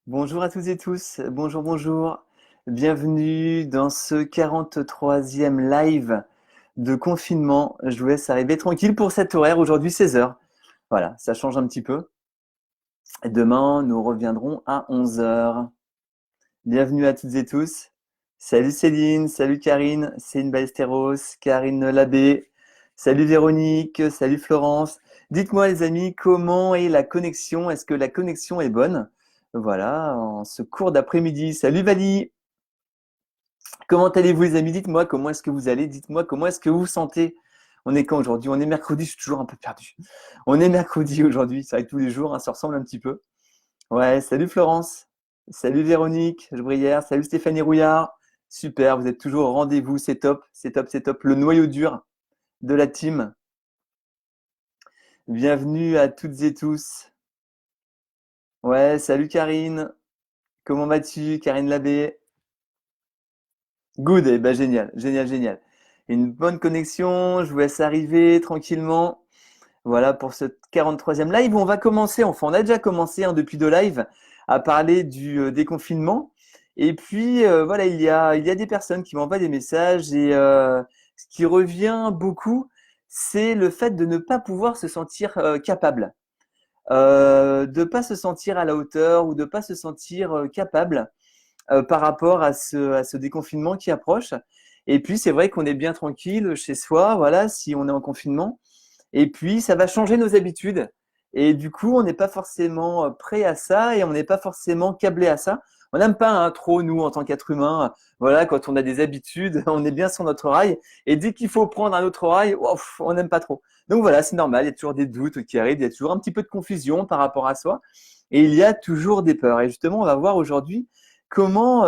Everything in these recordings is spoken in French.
Bonjour à toutes et tous, bonjour, bonjour. Bienvenue dans ce 43e live de confinement. Je vous laisse arriver tranquille pour cet horaire, aujourd'hui 16 heures. Voilà, ça change un petit peu. Et demain, nous reviendrons à 11 heures. Bienvenue à toutes et tous. Salut Céline, salut Karine, Céline Ballesteros, Karine Labbé, salut Véronique, salut Florence. Dites-moi les amis, comment est la connexion? Est-ce que la connexion est bonne? Voilà, en ce cours d'après-midi. Salut Vali, comment allez-vous les amis? Dites-moi comment est-ce que vous allez? Dites-moi comment est-ce que vous vous sentez? On est quand aujourd'hui? On est mercredi, je suis toujours un peu perdu. On est mercredi aujourd'hui, c'est vrai que tous les jours, hein, ça ressemble un petit peu. Ouais, salut Florence. Salut Véronique Brière. Salut Stéphanie Rouillard. Super, vous êtes toujours au rendez-vous, c'est top, c'est top, c'est top. Le noyau dur de la team. Bienvenue à toutes et tous. Ouais, salut Karine. Comment vas-tu, Karine Labbé? Good, eh ben génial, génial, génial. Une bonne connexion, je vous laisse arriver tranquillement. Voilà pour ce 43e live où on va commencer, enfin on a déjà commencé depuis 2 lives à parler du déconfinement. Et puis voilà, il y a des personnes qui m'envoient des messages et ce qui revient beaucoup, c'est le fait de ne pas pouvoir se sentir capable, de pas se sentir à la hauteur ou de pas se sentir capable par rapport à ce déconfinement qui approche. Et puis c'est vrai qu'on est bien tranquille chez soi, voilà, si on est en confinement. Et puis, ça va changer nos habitudes. Et du coup, on n'est pas forcément prêt à ça et on n'est pas forcément câblé à ça. On n'aime pas trop, nous, en tant qu'être humain. Voilà, quand on a des habitudes, on est bien sur notre rail. Et dès qu'il faut prendre un autre rail, ouf, on n'aime pas trop. Donc voilà, c'est normal. Il y a toujours des doutes qui arrivent. Il y a toujours un petit peu de confusion par rapport à soi. Et il y a toujours des peurs. Et justement, on va voir aujourd'hui comment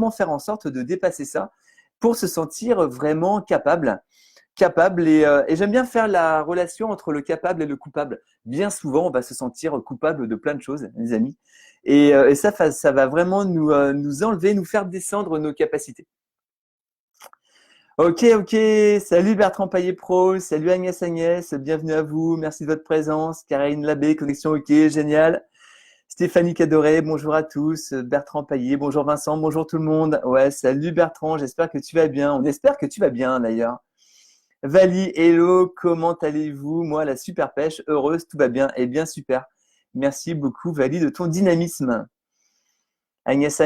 faire en sorte de dépasser ça pour se sentir vraiment capable et j'aime bien faire la relation entre le capable et le coupable. Bien souvent, on va se sentir coupable de plein de choses, les amis. Et ça va vraiment nous enlever, nous faire descendre nos capacités. Ok, ok. Salut Bertrand Payet Pro, salut Agnès, bienvenue à vous. Merci de votre présence. Karine Labbé, connexion ok, génial. Stéphanie Cadoré, bonjour à tous. Bertrand Payet, bonjour Vincent, bonjour tout le monde. Ouais, salut Bertrand, j'espère que tu vas bien. On espère que tu vas bien d'ailleurs. Vali, hello, comment allez-vous? Moi, la super pêche, heureuse, tout va bien et bien super. Merci beaucoup, Vali, de ton dynamisme. Agnès,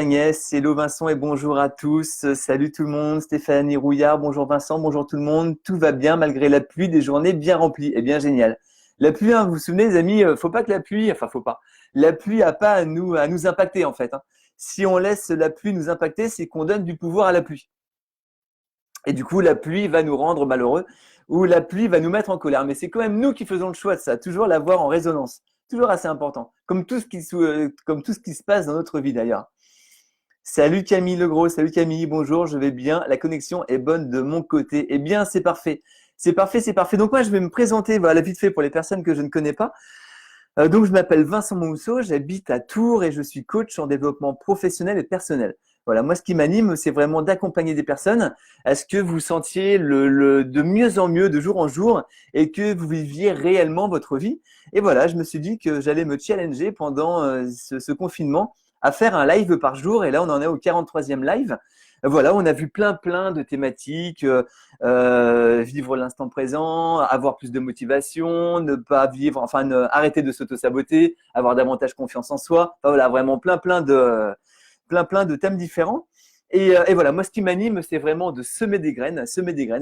hello Vincent et bonjour à tous. Salut tout le monde. Stéphanie Rouillard, bonjour Vincent, bonjour tout le monde. Tout va bien malgré la pluie, des journées bien remplies. Eh bien, génial. La pluie, hein, vous vous souvenez, les amis, faut pas que la pluie, enfin, faut pas. La pluie a pas à nous impacter, en fait, hein. Si on laisse la pluie nous impacter, c'est qu'on donne du pouvoir à la pluie. Et du coup, la pluie va nous rendre malheureux ou la pluie va nous mettre en colère. Mais c'est quand même nous qui faisons le choix de ça, toujours l'avoir en résonance. Toujours assez important, comme tout ce qui se passe dans notre vie d'ailleurs. Salut Camille Legros, salut Camille, bonjour, je vais bien. La connexion est bonne de mon côté. Eh bien, c'est parfait. C'est parfait, c'est parfait. Donc moi, je vais me présenter, voilà, vite fait pour les personnes que je ne connais pas. Donc, je m'appelle Vincent Mousseau, j'habite à Tours et je suis coach en développement professionnel et personnel. Voilà, moi, ce qui m'anime, c'est vraiment d'accompagner des personnes à ce que vous sentiez de mieux en mieux, de jour en jour, et que vous viviez réellement votre vie. Et voilà, je me suis dit que j'allais me challenger pendant ce confinement à faire un live par jour. Et là, on en est au 43e live. Voilà, on a vu plein de thématiques, vivre l'instant présent, avoir plus de motivation, ne pas vivre, enfin arrêter de s'auto-saboter, avoir davantage confiance en soi. Enfin, voilà, vraiment plein de thèmes différents. Et voilà, moi ce qui m'anime, c'est vraiment de semer des graines,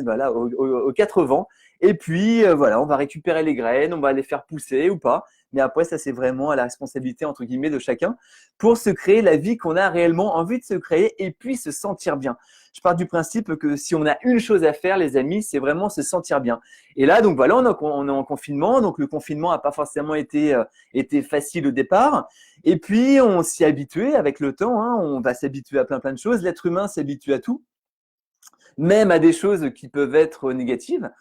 voilà, aux quatre vents. Et puis voilà, on va récupérer les graines, on va les faire pousser ou pas. Mais après, ça c'est vraiment à la responsabilité entre guillemets de chacun pour se créer la vie qu'on a réellement envie de se créer et puis se sentir bien. Je pars du principe que si on a une chose à faire, les amis, c'est vraiment se sentir bien. Et là, donc voilà, on est en confinement. Donc le confinement n'a pas forcément été facile au départ. Et puis, on s'y est habitué avec le temps. Hein, on va s'habituer à plein de choses. L'être humain s'habitue à tout, même à des choses qui peuvent être négatives.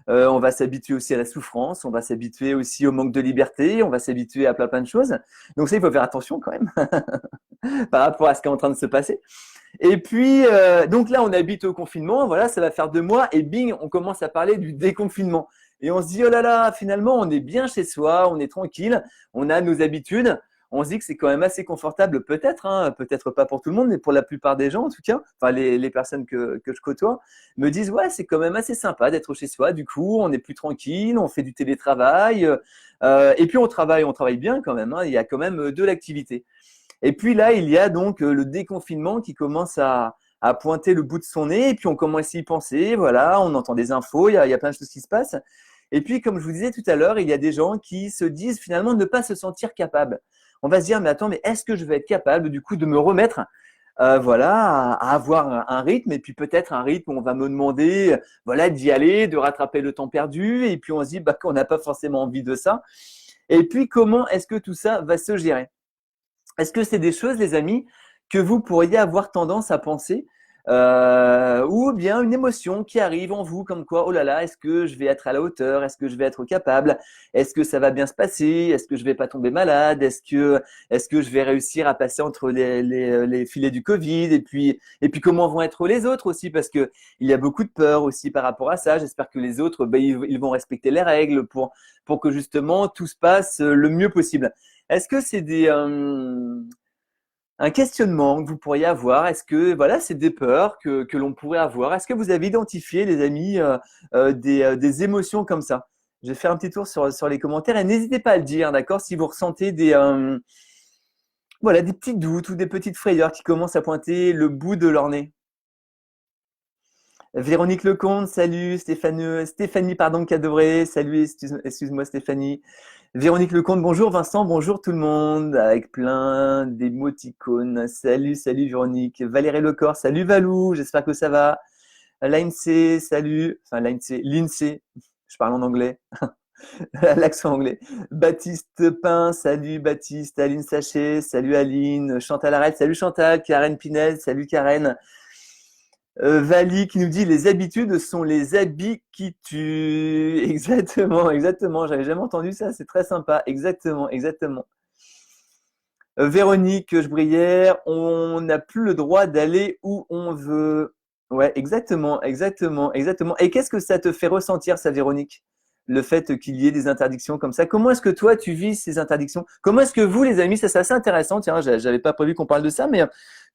On va s'habituer aussi à la souffrance, on va s'habituer aussi au manque de liberté, on va s'habituer à plein de choses. Donc ça, il faut faire attention quand même par rapport à ce qui est en train de se passer. Et puis, donc là, on habite au confinement, voilà, ça va faire 2 mois, et bing, on commence à parler du déconfinement. Et on se dit, oh là là, finalement, on est bien chez soi, on est tranquille, on a nos habitudes, on se dit que c'est quand même assez confortable, peut-être, hein, peut-être pas pour tout le monde, mais pour la plupart des gens en tout cas, enfin les personnes que je côtoie, me disent ouais, c'est quand même assez sympa d'être chez soi. Du coup, on est plus tranquille, on fait du télétravail, et puis on travaille bien quand même, hein, il y a quand même de l'activité. Et puis là, il y a donc le déconfinement qui commence à pointer le bout de son nez, et puis on commence à y penser, voilà, on entend des infos, il y a plein de choses qui se passent. Et puis, comme je vous disais tout à l'heure, il y a des gens qui se disent finalement ne pas se sentir capables. On va se dire, mais attends, mais est-ce que je vais être capable du coup de me remettre voilà, à avoir un rythme, et puis peut-être un rythme où on va me demander voilà, d'y aller, de rattraper le temps perdu, et puis on se dit bah, qu'on n'a pas forcément envie de ça. Et puis, comment est-ce que tout ça va se gérer? Est-ce que c'est des choses, les amis, que vous pourriez avoir tendance à penser ou bien une émotion qui arrive en vous comme quoi, oh là là, est-ce que je vais être à la hauteur? Est-ce que je vais être capable? Est-ce que ça va bien se passer? Est-ce que je vais pas tomber malade? Est-ce que je vais réussir à passer entre les filets du Covid? Et puis comment vont être les autres aussi? Parce que il y a beaucoup de peur aussi par rapport à ça. J'espère que les autres, ben, ils vont respecter les règles pour que justement tout se passe le mieux possible. Est-ce que c'est un questionnement que vous pourriez avoir? Est-ce que voilà, c'est des peurs que l'on pourrait avoir? Est-ce que vous avez identifié, les amis, des émotions comme ça? Je vais faire un petit tour sur les commentaires et n'hésitez pas à le dire, d'accord? Si vous ressentez voilà, des petits doutes ou des petites frayeurs qui commencent à pointer le bout de leur nez. Véronique Lecomte, salut. Stéphanie, pardon, Cadevré, salut, excuse-moi Stéphanie. Véronique Lecomte, bonjour Vincent, bonjour tout le monde, avec plein d'émoticônes. Salut, salut Véronique. Valérie Lecor, salut Valou, j'espère que ça va. L'INSEE, salut. Enfin, l'INSEE, je parle en anglais, l'accent anglais. Baptiste Pin, salut Baptiste. Aline Sachet, salut Aline. Chantal Arrête, salut Chantal. Karen Pinel, salut Karen. Vali qui nous dit les habitudes sont les habits qui tuent. Exactement, exactement. J'avais jamais entendu ça. C'est très sympa. Exactement, exactement. Véronique Gebrière, on n'a plus le droit d'aller où on veut. Ouais, exactement, exactement, exactement. Et qu'est-ce que ça te fait ressentir, ça, Véronique? Le fait qu'il y ait des interdictions comme ça. Comment est-ce que toi, tu vis ces interdictions? Comment est-ce que vous, les amis, ça c'est assez intéressant. Tiens, j'avais pas prévu qu'on parle de ça, mais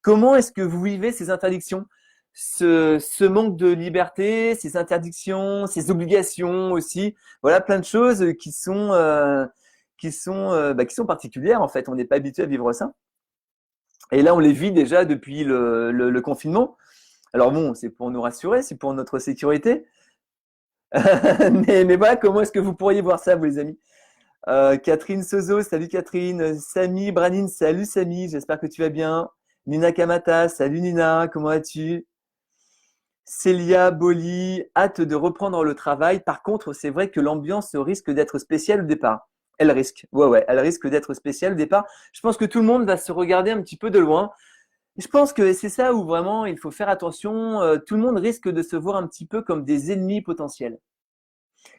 comment est-ce que vous vivez ces interdictions? Ce manque de liberté, ces interdictions, ces obligations aussi. Voilà, plein de choses qui sont particulières en fait. On n'est pas habitué à vivre ça. Et là, on les vit déjà depuis le confinement. Alors bon, c'est pour nous rassurer, c'est pour notre sécurité. mais voilà, comment est-ce que vous pourriez voir ça, vous les amis? Catherine Sozo, salut Catherine. Samy Branine, salut Samy, j'espère que tu vas bien. Nina Kamata, salut Nina, comment vas-tu? Célia Boli, hâte de reprendre le travail. Par contre, c'est vrai que l'ambiance risque d'être spéciale au départ. Elle risque, ouais, elle risque d'être spéciale au départ. Je pense que tout le monde va se regarder un petit peu de loin. Je pense que c'est ça où vraiment il faut faire attention. Tout le monde risque de se voir un petit peu comme des ennemis potentiels.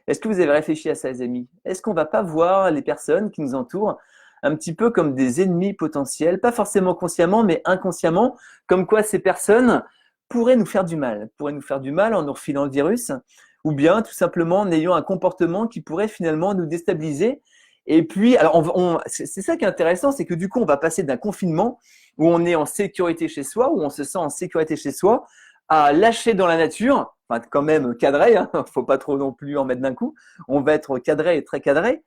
Est-ce que vous avez réfléchi à ça, les amis? Est-ce qu'on va pas voir les personnes qui nous entourent un petit peu comme des ennemis potentiels, pas forcément consciemment, mais inconsciemment, comme quoi ces personnes pourraient nous faire du mal, en nous refilant le virus, ou bien tout simplement en ayant un comportement qui pourrait finalement nous déstabiliser. Et puis, alors c'est ça qui est intéressant, c'est que du coup, on va passer d'un confinement où on est en sécurité chez soi, où on se sent en sécurité chez soi, à lâcher dans la nature, enfin quand même cadré, hein, faut pas trop non plus en mettre d'un coup. On va être cadré et très cadré.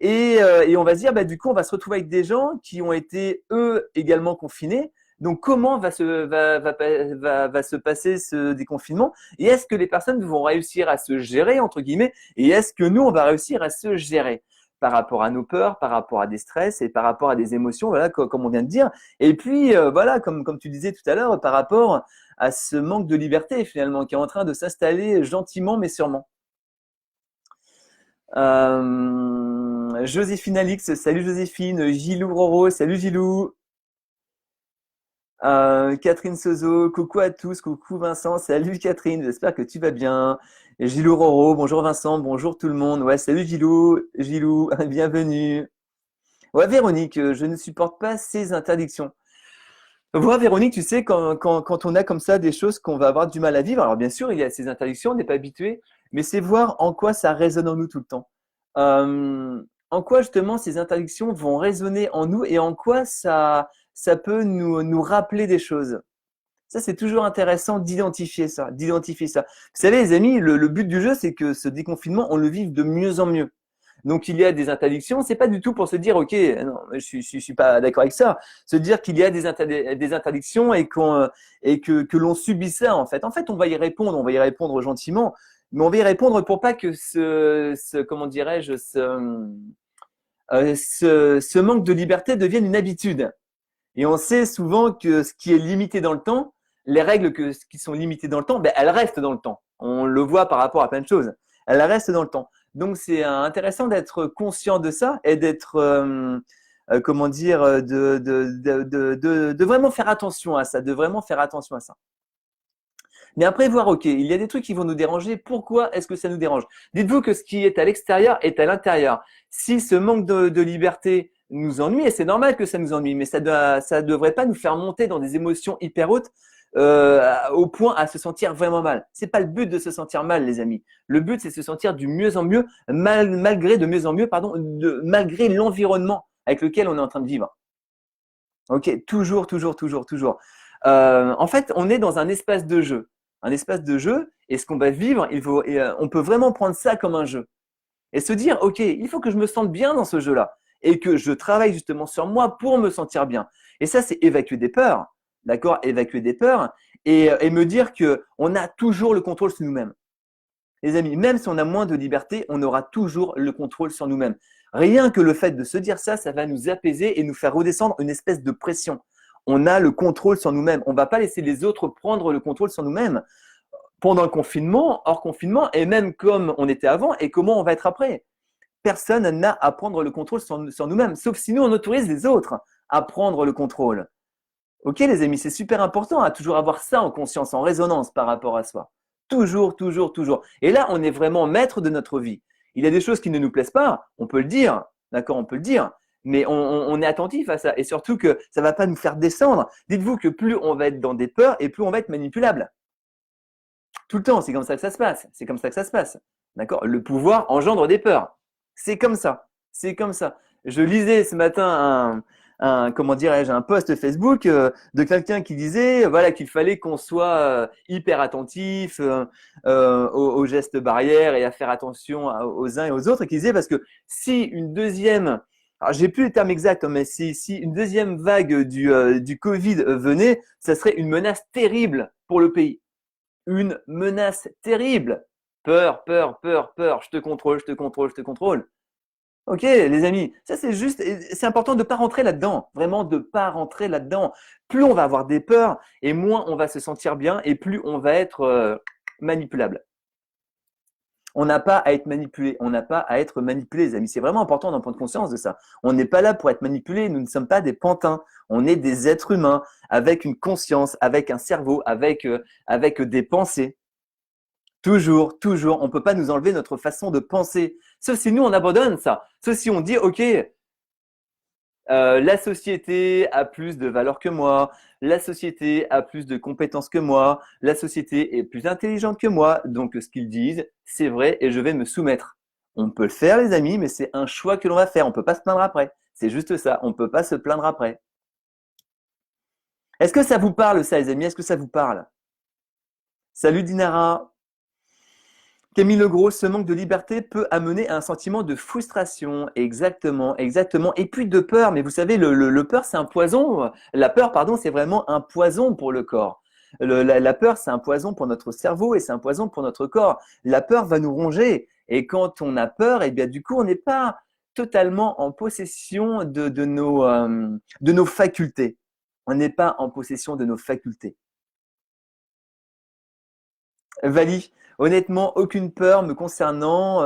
Et on va se dire, bah, du coup, on va se retrouver avec des gens qui ont été, eux, également confinés. Donc, comment va se passer ce déconfinement? Et est-ce que les personnes vont réussir à se gérer, entre guillemets? Et est-ce que nous, on va réussir à se gérer par rapport à nos peurs, par rapport à des stress et par rapport à des émotions, voilà, comme on vient de dire. Et puis, voilà, comme tu disais tout à l'heure, par rapport à ce manque de liberté, finalement, qui est en train de s'installer gentiment, mais sûrement. Joséphine Alix, salut Joséphine. Gilou Roro, salut Gilou. Catherine Sozo, coucou à tous, coucou Vincent, salut Catherine, j'espère que tu vas bien. Gilou Roro, bonjour Vincent, bonjour tout le monde. Ouais, salut Gilou, bienvenue. Ouais, Véronique, je ne supporte pas ces interdictions. Voilà, Véronique, tu sais, quand on a comme ça des choses qu'on va avoir du mal à vivre, alors bien sûr, il y a ces interdictions, on n'est pas habitué, mais c'est voir en quoi ça résonne en nous tout le temps. en quoi justement ces interdictions vont résonner en nous et en quoi ça peut nous rappeler des choses. Ça, c'est toujours intéressant d'identifier ça, d'identifier ça. Vous savez, les amis, le but du jeu, c'est que ce déconfinement, on le vive de mieux en mieux. Donc, il y a des interdictions. C'est pas du tout pour se dire, ok, non, je suis pas d'accord avec ça. Se dire qu'il y a des interdictions et que l'on subit ça, en fait. En fait, on va y répondre gentiment, mais on va y répondre pour pas que comment dirais-je, ce manque de liberté devienne une habitude. Et on sait souvent que ce qui est limité dans le temps, les règles qui sont limitées dans le temps, ben, elles restent dans le temps. On le voit par rapport à plein de choses. Elles restent dans le temps. Donc, c'est intéressant d'être conscient de ça et d'être, comment dire, de vraiment faire attention à ça, de vraiment faire attention à ça. Mais après, voir, ok, il y a des trucs qui vont nous déranger. Pourquoi est-ce que ça nous dérange? Dites-vous que ce qui est à l'extérieur est à l'intérieur. Si ce manque de liberté nous ennuie, et c'est normal que ça nous ennuie, mais ça devrait pas nous faire monter dans des émotions hyper hautes au point à se sentir vraiment mal. C'est pas le but de se sentir mal, les amis. Le but, c'est de se sentir du mieux en mieux, malgré de mieux en mieux, pardon, malgré l'environnement avec lequel on est en train de vivre. Ok, toujours, toujours, toujours, toujours. En fait, on est dans un espace de jeu. Un espace de jeu, et ce qu'on va vivre, on peut vraiment prendre ça comme un jeu. Et se dire, ok, il faut que je me sente bien dans ce jeu-là. Et que je travaille justement sur moi pour me sentir bien. Et ça, c'est évacuer des peurs. D'accord? Évacuer des peurs et me dire qu'on a toujours le contrôle sur nous-mêmes. Les amis, même si on a moins de liberté, on aura toujours le contrôle sur nous-mêmes. Rien que le fait de se dire ça, ça va nous apaiser et nous faire redescendre une espèce de pression. On a le contrôle sur nous-mêmes. On ne va pas laisser les autres prendre le contrôle sur nous-mêmes. Pendant le confinement, hors confinement, et même comme on était avant et comment on va être après. Personne n'a à prendre le contrôle sur nous-mêmes, sauf si nous, on autorise les autres à prendre le contrôle. Ok, les amis, c'est super important à toujours avoir ça en conscience, en résonance par rapport à soi. Toujours, toujours, toujours. Et là, on est vraiment maître de notre vie. Il y a des choses qui ne nous plaisent pas, on peut le dire, d'accord, on peut le dire, mais on est attentif à ça. Et surtout que ça ne va pas nous faire descendre. Dites-vous que plus on va être dans des peurs et plus on va être manipulable. Tout le temps, c'est comme ça que ça se passe. C'est comme ça que ça se passe. D'accord? Le pouvoir engendre des peurs. C'est comme ça. C'est comme ça. Je lisais ce matin comment dirais-je, un post Facebook de quelqu'un qui disait voilà qu'il fallait qu'on soit hyper attentif aux gestes barrières et à faire attention aux uns et aux autres, et qui disait parce que si une deuxième, alors j'ai plus les termes exacts, mais si une deuxième vague du Covid venait, ça serait une menace terrible pour le pays. Une menace terrible. Peur, peur, peur, peur. Je te contrôle, je te contrôle, je te contrôle. Ok, les amis, ça c'est juste, c'est important de ne pas rentrer là-dedans, vraiment de ne pas rentrer là-dedans. Plus on va avoir des peurs et moins on va se sentir bien et plus on va être manipulable. On n'a pas à être manipulé, on n'a pas à être manipulé, les amis. C'est vraiment important d'en prendre conscience de ça. On n'est pas là pour être manipulé, nous ne sommes pas des pantins. On est des êtres humains avec une conscience, avec un cerveau, avec des pensées. Toujours, toujours, on ne peut pas nous enlever notre façon de penser. Sauf si nous, on abandonne ça. Sauf si on dit, OK, la société a plus de valeur que moi, la société a plus de compétences que moi, la société est plus intelligente que moi, donc ce qu'ils disent, c'est vrai et je vais me soumettre. On peut le faire, les amis, mais c'est un choix que l'on va faire. On ne peut pas se plaindre après. C'est juste ça. On ne peut pas se plaindre après. Est-ce que ça vous parle, ça, les amis? Est-ce que ça vous parle? Salut Dinara. Camille Legros, ce manque de liberté peut amener à un sentiment de frustration. Exactement, exactement. Et puis de peur. Mais vous savez, le peur, c'est un poison. La peur, pardon, c'est vraiment un poison pour le corps. La peur, c'est un poison pour notre cerveau et c'est un poison pour notre corps. La peur va nous ronger. Et quand on a peur, eh bien, du coup, on n'est pas totalement en possession de nos facultés. On n'est pas en possession de nos facultés. Vali, honnêtement, aucune peur me concernant.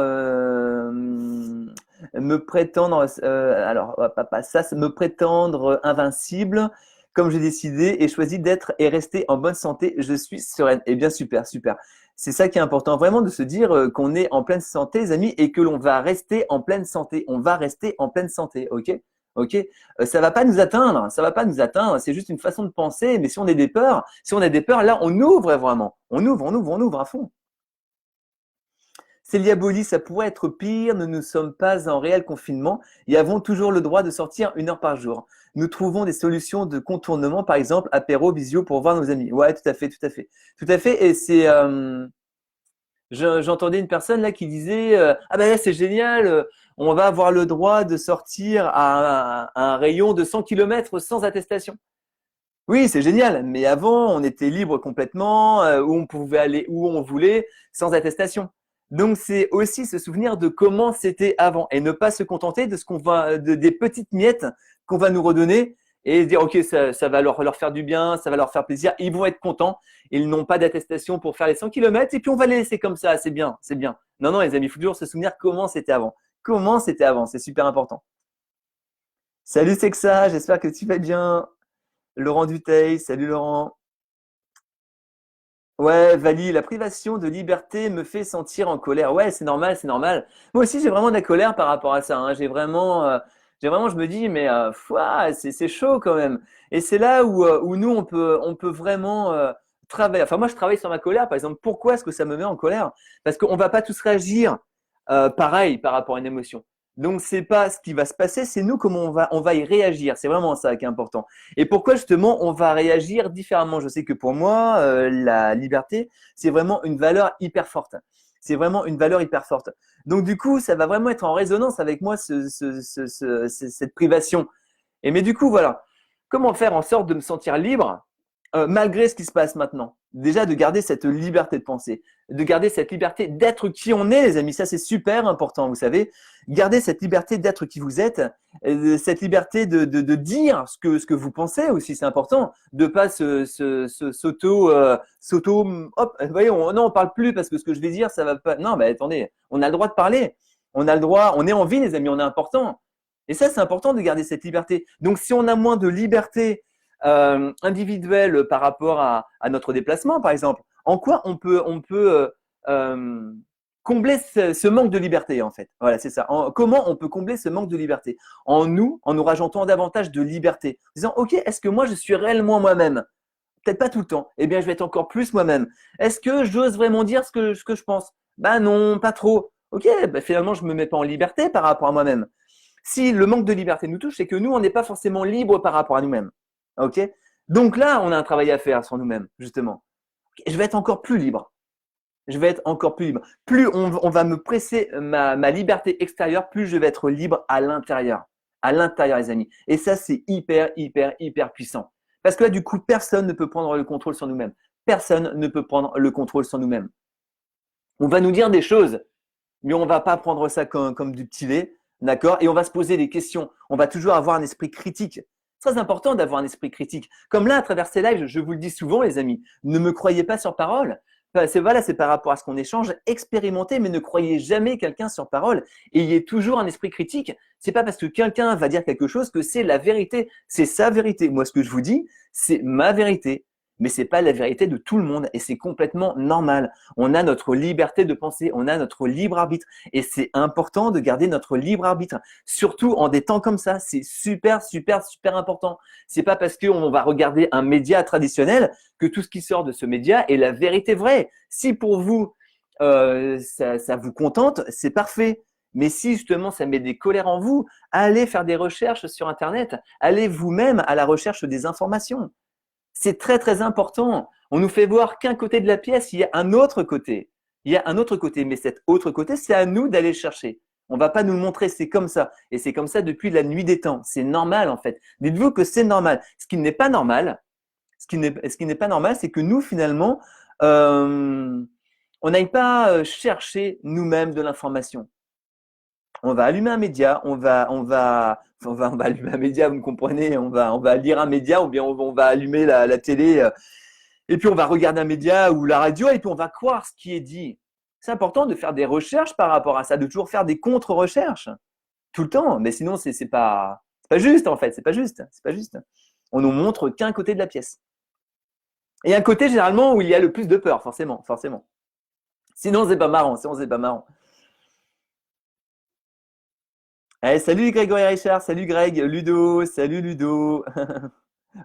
Me prétendre, alors pas ça, me prétendre invincible, comme j'ai décidé et choisi d'être et rester en bonne santé, je suis sereine. Eh bien, super, super. C'est ça qui est important, vraiment de se dire qu'on est en pleine santé, les amis, et que l'on va rester en pleine santé. On va rester en pleine santé, ok? Ok, ça va pas nous atteindre, ça va pas nous atteindre. C'est juste une façon de penser. Mais si on a des peurs, là, on ouvre vraiment. On ouvre à fond. Céliabolie, ça pourrait être pire. Nous ne sommes pas en réel confinement et avons toujours le droit de sortir 1 heure par jour. Nous trouvons des solutions de contournement, par exemple, apéro, visio pour voir nos amis. Ouais, tout à fait, tout à fait. Tout à fait. Et c'est, j'entendais une personne là qui disait ah ben là c'est génial, on va avoir le droit de sortir à un rayon de 100 km sans attestation. Oui, c'est génial, mais avant on était libre complètement, où on pouvait aller où on voulait sans attestation. Donc c'est aussi se souvenir de comment c'était avant et ne pas se contenter de ce qu'on va des petites miettes qu'on va nous redonner et dire ok ça va leur faire du bien, ça va leur faire plaisir, ils vont être contents, ils n'ont pas d'attestation pour faire les 100 km et puis on va les laisser comme ça, c'est bien, c'est bien. Non non les amis, il faut toujours se souvenir comment c'était avant. Comment c'était avant, c'est super important. Salut Sexa, j'espère que tu vas bien. Laurent Duteil, salut Laurent. Ouais, Vali, la privation de liberté me fait sentir en colère. Ouais, c'est normal, c'est normal. Moi aussi, j'ai vraiment de la colère par rapport à ça, hein. J'ai vraiment, je me dis, mais fouah, c'est chaud quand même. Et c'est là où nous, on peut vraiment travailler. Enfin, moi, je travaille sur ma colère. Par exemple, pourquoi est-ce que ça me met en colère? Parce qu'on va pas tous réagir pareil par rapport à une émotion. Donc, c'est pas ce qui va se passer, c'est nous comment on va y réagir. C'est vraiment ça qui est important. Et pourquoi justement on va réagir différemment? Je sais que pour moi, la liberté, c'est vraiment une valeur hyper forte. C'est vraiment une valeur hyper forte. Donc du coup, ça va vraiment être en résonance avec moi cette privation. Et mais du coup, voilà, comment faire en sorte de me sentir libre malgré ce qui se passe maintenant? Déjà de garder cette liberté de penser, de garder cette liberté d'être qui on est, les amis. Ça, c'est super important, vous savez. Garder cette liberté d'être qui vous êtes, cette liberté de dire ce que vous pensez aussi, c'est important. De pas s'auto, hop, voyons, non, on parle plus parce que ce que je vais dire, ça va pas. Non, mais attendez, on a le droit de parler. On a le droit, on est en vie, les amis, on est important. Et ça, c'est important de garder cette liberté. Donc, si on a moins de liberté individuelle par rapport à notre déplacement, par exemple, en quoi on peut combler ce manque de liberté, en fait. Voilà, c'est ça. Comment on peut combler ce manque de liberté? En nous rajoutant davantage de liberté. En disant, OK, est-ce que moi, je suis réellement moi-même? Peut-être pas tout le temps. Eh bien, je vais être encore plus moi-même. Est-ce que j'ose vraiment dire ce que je pense? Ben non, pas trop. OK, ben finalement, je me mets pas en liberté par rapport à moi-même. Si le manque de liberté nous touche, c'est que nous, on n'est pas forcément libre par rapport à nous-mêmes. OK? Donc là, on a un travail à faire sur nous-mêmes, justement. Je vais être encore plus libre. Je vais être encore plus libre. Plus on va me presser ma liberté extérieure, plus je vais être libre à l'intérieur. À l'intérieur, les amis. Et ça, c'est hyper, hyper, hyper puissant. Parce que là, du coup, personne ne peut prendre le contrôle sur nous-mêmes. Personne ne peut prendre le contrôle sur nous-mêmes. On va nous dire des choses, mais on ne va pas prendre ça comme du petit lait, d'accord? Et on va se poser des questions. On va toujours avoir un esprit critique. C'est très important d'avoir un esprit critique. Comme là, à travers ces lives, je vous le dis souvent, les amis, ne me croyez pas sur parole. Enfin, c'est par rapport à ce qu'on échange, expérimentez, mais ne croyez jamais quelqu'un sur parole. Et ayez toujours un esprit critique. C'est pas parce que quelqu'un va dire quelque chose que c'est la vérité. C'est sa vérité. Moi, ce que je vous dis, c'est ma vérité. Mais c'est pas la vérité de tout le monde et c'est complètement normal. On a notre liberté de penser, on a notre libre arbitre et c'est important de garder notre libre arbitre, surtout en des temps comme ça. C'est super, super, super important. C'est pas parce qu'on va regarder un média traditionnel que tout ce qui sort de ce média est la vérité vraie. Si pour vous ça vous contente, c'est parfait. Mais si justement ça met des colères en vous, allez faire des recherches sur Internet, allez vous-même à la recherche des informations. C'est très, très important. On nous fait voir qu'un côté de la pièce, il y a un autre côté. Il y a un autre côté, mais cet autre côté, c'est à nous d'aller le chercher. On va pas nous le montrer, c'est comme ça. Et c'est comme ça depuis la nuit des temps. C'est normal, en fait. Dites-vous que c'est normal. Ce qui n'est pas normal, ce qui n'est pas normal, c'est que nous, finalement, on n'aille pas chercher nous-mêmes de l'information. On va allumer un média, on va allumer un média, vous me comprenez, on va lire un média ou bien on va allumer la télé et puis on va regarder un média ou la radio et puis on va croire ce qui est dit. C'est important de faire des recherches par rapport à ça, de toujours faire des contre-recherches tout le temps, mais sinon c'est pas juste en fait, c'est pas juste. On nous montre qu'un côté de la pièce. Et un côté généralement où il y a le plus de peur, forcément, forcément. Sinon c'est pas marrant, sinon c'est pas marrant. Allez, salut Grégory Richard, salut Greg, Ludo, salut Ludo.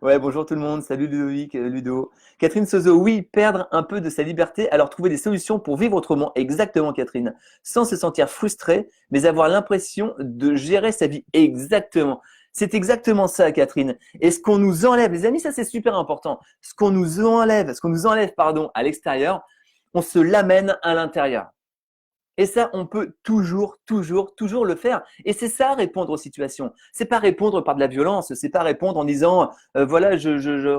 Ouais, bonjour tout le monde. Salut Ludovic, Ludo. Catherine Sozo, oui, perdre un peu de sa liberté, alors trouver des solutions pour vivre autrement. Exactement, Catherine. Sans se sentir frustré, mais avoir l'impression de gérer sa vie. Exactement. C'est exactement ça, Catherine. Et ce qu'on nous enlève, les amis, ça c'est super important. Ce qu'on nous enlève, pardon, à l'extérieur, on se l'amène à l'intérieur. Et ça, on peut toujours le faire. Et c'est ça, répondre aux situations. C'est pas répondre par de la violence. C'est pas répondre en disant, voilà,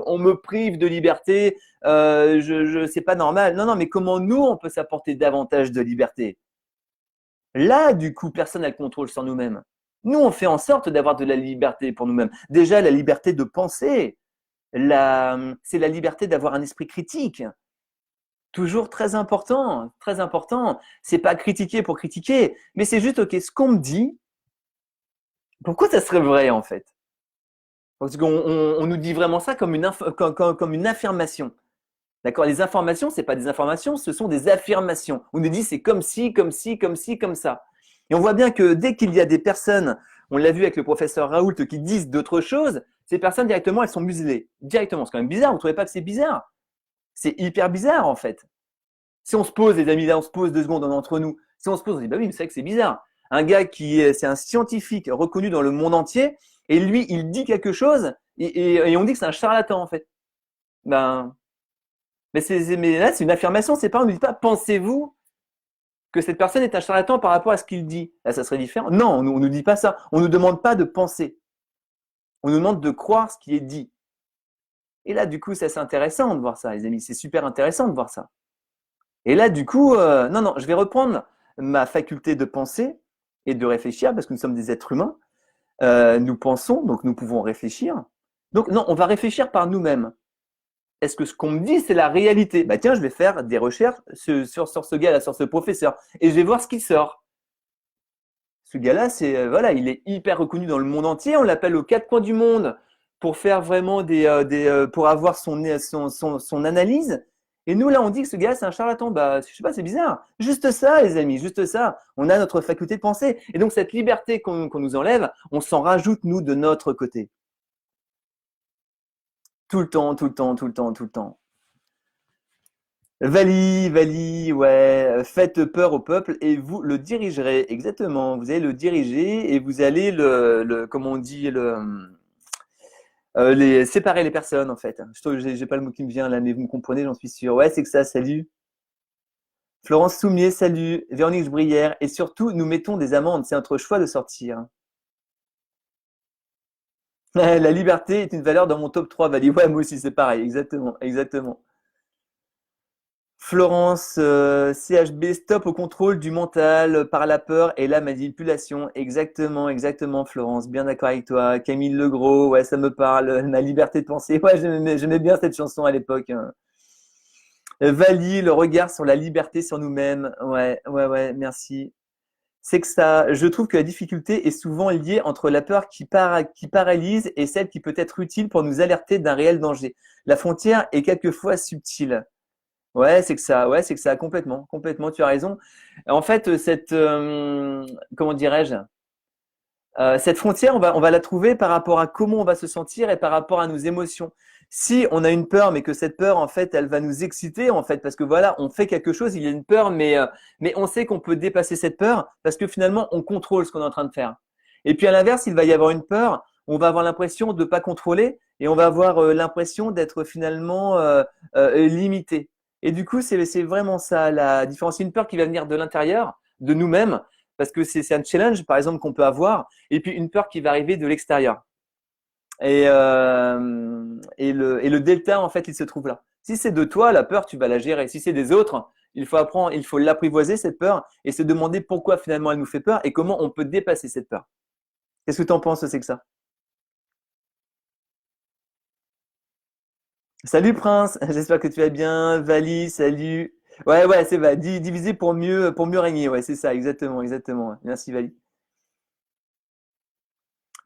on me prive de liberté, c'est pas normal. Non, non, mais comment nous, on peut s'apporter davantage de liberté? Là, du coup, personne n'a le contrôle sur nous-mêmes. Nous, on fait en sorte d'avoir de la liberté pour nous-mêmes. Déjà, la liberté de penser. C'est la liberté d'avoir un esprit critique. Toujours très important, très important. C'est pas critiquer pour critiquer, mais c'est juste, ok, ce qu'on me dit, pourquoi ça serait vrai en fait? Parce qu'on nous dit vraiment ça comme comme une affirmation. D'accord? Les informations, c'est pas des informations, ce sont des affirmations. On nous dit c'est comme si, comme si, comme si, comme ça. Et on voit bien que dès qu'il y a des personnes, on l'a vu avec le professeur Raoult, qui disent d'autres choses, ces personnes directement, elles sont muselées. Directement. C'est quand même bizarre. Vous trouvez pas que c'est bizarre? C'est hyper bizarre en fait. Si on se pose, les amis, là, on se pose 2 secondes entre nous. Si on se pose, on dit, bah oui, mais c'est vrai que c'est bizarre. Un gars c'est un scientifique reconnu dans le monde entier, et lui, il dit quelque chose, et on dit que c'est un charlatan, en fait. Ben, mais là, c'est une affirmation, c'est pas, on ne dit pas, pensez-vous que cette personne est un charlatan par rapport à ce qu'il dit? Là, ça serait différent. Non, on nous dit pas ça. On nous demande pas de penser. On nous demande de croire ce qui est dit. Et là, du coup, ça, c'est intéressant de voir ça, les amis. C'est super intéressant de voir ça. Et là, du coup, non, non, je vais reprendre ma faculté de penser et de réfléchir, parce que nous sommes des êtres humains. Nous pensons, donc nous pouvons réfléchir. Donc non, on va réfléchir par nous-mêmes. Est-ce que ce qu'on me dit, c'est la réalité? Bah tiens, je vais faire des recherches sur ce gars-là, sur ce professeur, et je vais voir ce qui sort. Ce gars-là, voilà, il est hyper reconnu dans le monde entier. On l'appelle aux 4 coins du monde pour faire vraiment pour avoir son analyse. Et nous, là, on dit que ce gars, c'est un charlatan. Bah, je sais pas, c'est bizarre. Juste ça, les amis, juste ça. On a notre faculté de penser. Et donc, cette liberté qu'on nous enlève, on s'en rajoute, nous, de notre côté. Tout le temps, tout le temps, tout le temps, tout le temps. Vali, ouais, faites peur au peuple et vous le dirigerez. Exactement, vous allez le diriger et vous allez comment on dit, séparer les personnes en fait. J'ai pas le mot qui me vient là, mais vous me comprenez, j'en suis sûr. Ouais, c'est que ça, salut. Florence Soumier, salut. Véronique Brière. Et surtout, nous mettons des amendes, c'est notre choix de sortir. La liberté est une valeur dans mon top 3, Vali. Ouais, moi aussi, c'est pareil, exactement, exactement. Florence, CHB, stop au contrôle du mental par la peur et la manipulation. Exactement, exactement, Florence. Bien d'accord avec toi. Camille Legros, ouais, ça me parle. Ma liberté de penser. Ouais, j'aimais bien cette chanson à l'époque, hein. Vali, le regard sur la liberté sur nous-mêmes. Ouais, ouais, ouais, merci. C'est que ça, je trouve que la difficulté est souvent liée entre la peur qui paralyse et celle qui peut être utile pour nous alerter d'un réel danger. La frontière est quelquefois subtile. Ouais, c'est que ça, complètement, complètement, tu as raison. En fait, comment dirais-je, cette frontière, on va la trouver par rapport à comment on va se sentir et par rapport à nos émotions. Si on a une peur, mais que cette peur, en fait, elle va nous exciter, en fait, parce que voilà, on fait quelque chose, il y a une peur, mais on sait qu'on peut dépasser cette peur parce que finalement, on contrôle ce qu'on est en train de faire. Et puis à l'inverse, il va y avoir une peur, on va avoir l'impression de ne pas contrôler et on va avoir l'impression d'être finalement limité. Et du coup, c'est vraiment ça la différence. C'est une peur qui va venir de l'intérieur, de nous-mêmes, parce que c'est un challenge, par exemple, qu'on peut avoir, et puis une peur qui va arriver de l'extérieur. Et le delta, en fait, il se trouve là. Si c'est de toi, la peur, tu vas la gérer. Si c'est des autres, il faut apprendre, il faut l'apprivoiser, cette peur, et se demander pourquoi finalement elle nous fait peur et comment on peut dépasser cette peur. Qu'est-ce que tu en penses, c'est que ça? Salut Prince, j'espère que tu vas bien. Vali, salut. Ouais, ouais, c'est vrai. Diviser pour mieux régner. Ouais, c'est ça, exactement, exactement. Merci Vali.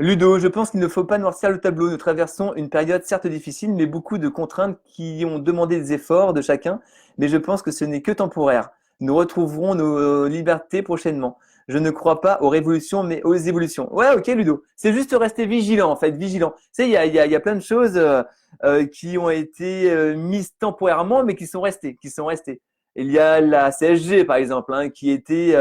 Ludo, je pense qu'il ne faut pas noircir le tableau. Nous traversons une période certes difficile, mais beaucoup de contraintes qui ont demandé des efforts de chacun. Mais je pense que ce n'est que temporaire. Nous retrouverons nos libertés prochainement. Je ne crois pas aux révolutions, mais aux évolutions. Ouais, ok, Ludo. C'est juste rester vigilant, en fait, vigilant. Tu sais, il y a plein de choses qui ont été mises temporairement, mais qui sont restées, qui sont restées. Il y a la CSG, par exemple, hein, qui était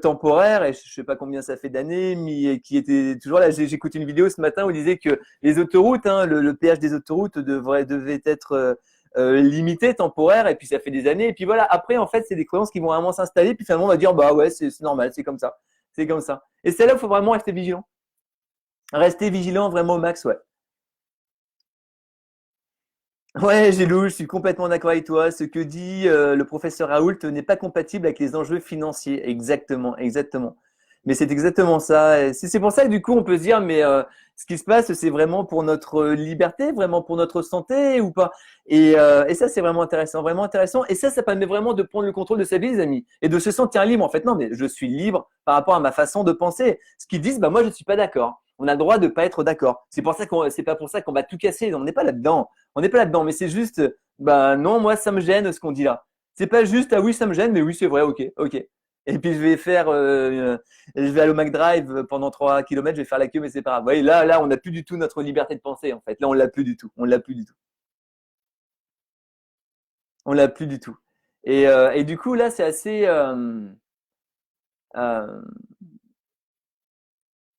temporaire, et je sais pas combien ça fait d'années, mais qui était toujours là. J'ai écouté une vidéo ce matin où il disait que les autoroutes, hein, le péage des autoroutes devait être limité, temporaire, et puis ça fait des années. Et puis voilà, après, en fait, c'est des croyances qui vont vraiment s'installer, puis finalement, on va dire, bah ouais, c'est normal, c'est comme ça. C'est comme ça. Et c'est là où il faut vraiment rester vigilant. Rester vigilant vraiment au max, ouais. Ouais, Gilou, je suis complètement d'accord avec toi. Ce que dit le professeur Raoult n'est pas compatible avec les enjeux financiers. Exactement, exactement. Mais c'est exactement ça. Et c'est pour ça que du coup, on peut se dire, mais ce qui se passe, c'est vraiment pour notre liberté, vraiment pour notre santé ou pas? Et ça, c'est vraiment intéressant, vraiment intéressant. Et ça permet vraiment de prendre le contrôle de sa vie, les amis, et de se sentir libre. En fait, non, mais je suis libre par rapport à ma façon de penser. Ce qu'ils disent, bah moi, je suis pas d'accord. On a le droit de pas être d'accord. C'est pas pour ça qu'on va tout casser. On n'est pas là-dedans. On n'est pas là-dedans, mais c'est juste, bah non, moi ça me gêne ce qu'on dit là. C'est pas juste, ah oui, ça me gêne, mais oui, c'est vrai, ok, ok. Et puis je vais aller au McDrive pendant 3 kilomètres, je vais faire la queue, mais c'est pas grave. Vous voyez, là, on n'a plus du tout notre liberté de penser en fait. Là, on l'a plus du tout. On l'a plus du tout. On l'a plus du tout. Et du coup, là, c'est assez, euh,